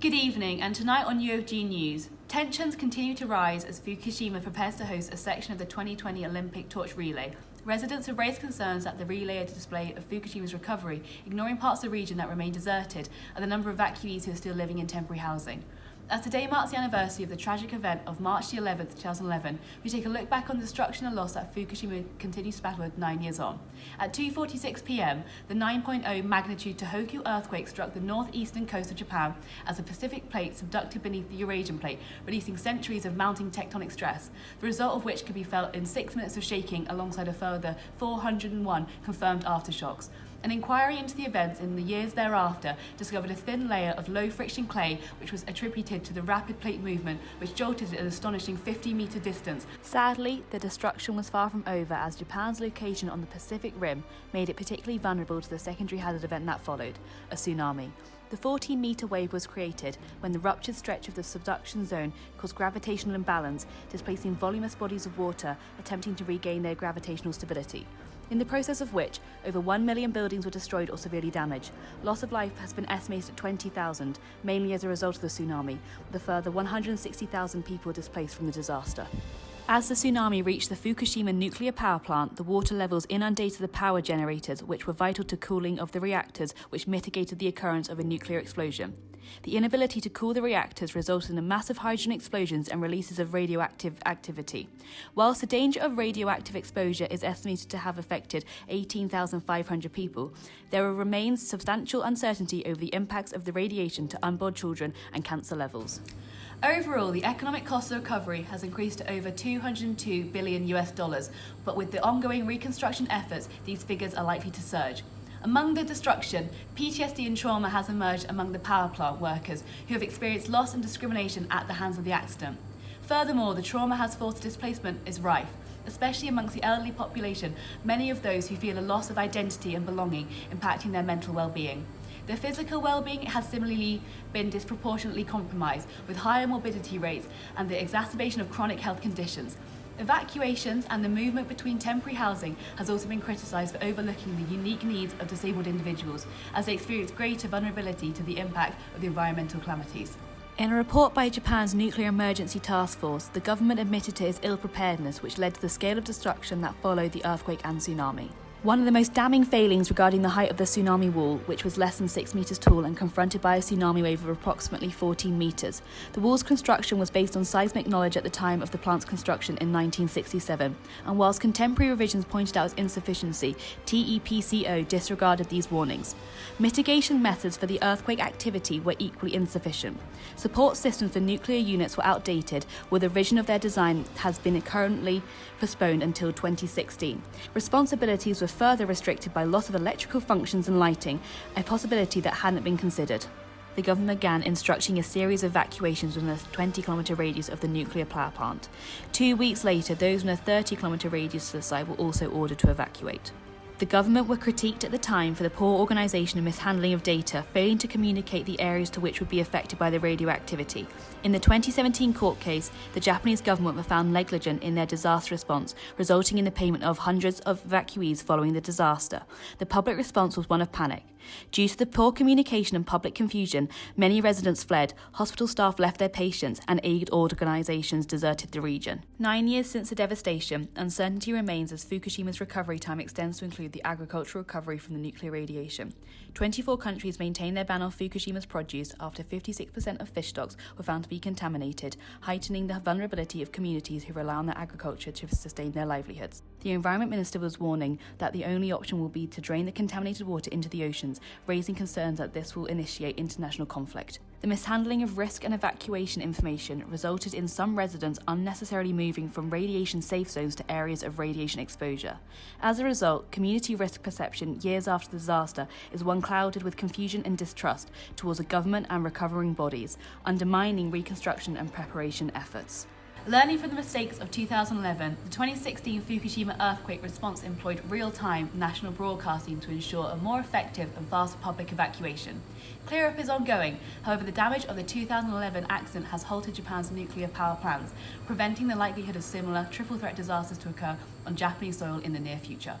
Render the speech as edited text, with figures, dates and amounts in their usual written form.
Good evening, and tonight on UFG News, tensions continue to rise as Fukushima prepares to host a section of the 2020 Olympic torch relay. Residents have raised concerns that the relay is a display of Fukushima's recovery, ignoring parts of the region that remain deserted and the number of evacuees who are still living in temporary housing. As today marks the anniversary of the tragic event of March the 11th, 2011, we take a look back on the destruction and loss that Fukushima continues to battle with 9 years on. At 2:46 p.m, the 9.0 magnitude Tohoku earthquake struck the northeastern coast of Japan as the Pacific plate subducted beneath the Eurasian plate, releasing centuries of mounting tectonic stress, the result of which could be felt in 6 minutes of shaking alongside a further 401 confirmed aftershocks. An inquiry into the events in the years thereafter discovered a thin layer of low-friction clay which was attributed to the rapid plate movement which jolted at an astonishing 50-metre distance. Sadly, the destruction was far from over as Japan's location on the Pacific Rim made it particularly vulnerable to the secondary hazard event that followed, a tsunami. The 14-metre wave was created when the ruptured stretch of the subduction zone caused gravitational imbalance, displacing voluminous bodies of water attempting to regain their gravitational stability. In the process of which, over 1 million buildings were destroyed or severely damaged. Loss of life has been estimated at 20,000, mainly as a result of the tsunami, with a further 160,000 people displaced from the disaster. As the tsunami reached the Fukushima nuclear power plant, the water levels inundated the power generators, which were vital to cooling of the reactors, which mitigated the occurrence of a nuclear explosion. The inability to cool the reactors resulted in massive hydrogen explosions and releases of radioactive activity. Whilst the danger of radioactive exposure is estimated to have affected 18,500 people, there remains substantial uncertainty over the impacts of the radiation to unborn children and cancer levels. Overall, the economic cost of recovery has increased to over $202 billion, but with the ongoing reconstruction efforts, these figures are likely to surge. Among the destruction, PTSD and trauma has emerged among the power plant workers who have experienced loss and discrimination at the hands of the accident. Furthermore, the trauma has forced displacement is rife, especially amongst the elderly population, many of those who feel a loss of identity and belonging impacting their mental well-being. Their physical well-being has similarly been disproportionately compromised, with higher morbidity rates and the exacerbation of chronic health conditions. Evacuations and the movement between temporary housing has also been criticised for overlooking the unique needs of disabled individuals, as they experience greater vulnerability to the impact of the environmental calamities. In a report by Japan's Nuclear Emergency Task Force, the government admitted to its ill-preparedness, which led to the scale of destruction that followed the earthquake and tsunami. One of the most damning failings regarding the height of the tsunami wall, which was less than 6 metres tall and confronted by a tsunami wave of approximately 14 metres. The wall's construction was based on seismic knowledge at the time of the plant's construction in 1967, and whilst contemporary revisions pointed out its insufficiency, TEPCO disregarded these warnings. Mitigation methods for the earthquake activity were equally insufficient. Support systems for nuclear units were outdated, with the revision of their design has been currently postponed until 2016. Responsibilities were further restricted by loss of electrical functions and lighting, a possibility that hadn't been considered. The government began instructing a series of evacuations within a 20-kilometre radius of the nuclear power plant. 2 weeks later, those within a 30-kilometre radius to the site were also ordered to evacuate. The government were critiqued at the time for the poor organisation and mishandling of data, failing to communicate the areas to which would be affected by the radioactivity. In the 2017 court case, the Japanese government were found negligent in their disaster response, resulting in the payment of hundreds of evacuees following the disaster. The public response was one of panic. Due to the poor communication and public confusion, many residents fled, hospital staff left their patients, and aid organisations deserted the region. 9 years since the devastation, uncertainty remains as Fukushima's recovery time extends to include the agricultural recovery from the nuclear radiation. 24 countries maintain their ban on Fukushima's produce after 56% of fish stocks were found to be contaminated, heightening the vulnerability of communities who rely on their agriculture to sustain their livelihoods. The Environment Minister was warning that the only option will be to drain the contaminated water into the oceans, raising concerns that this will initiate international conflict. The mishandling of risk and evacuation information resulted in some residents unnecessarily moving from radiation safe zones to areas of radiation exposure. As a result, community risk perception years after the disaster is one clouded with confusion and distrust towards the government and recovering bodies, undermining reconstruction and preparation efforts. Learning from the mistakes of 2011, the 2016 Fukushima earthquake response employed real-time national broadcasting to ensure a more effective and faster public evacuation. Clear-up is ongoing, however the damage of the 2011 accident has halted Japan's nuclear power plants, preventing the likelihood of similar triple-threat disasters to occur on Japanese soil in the near future.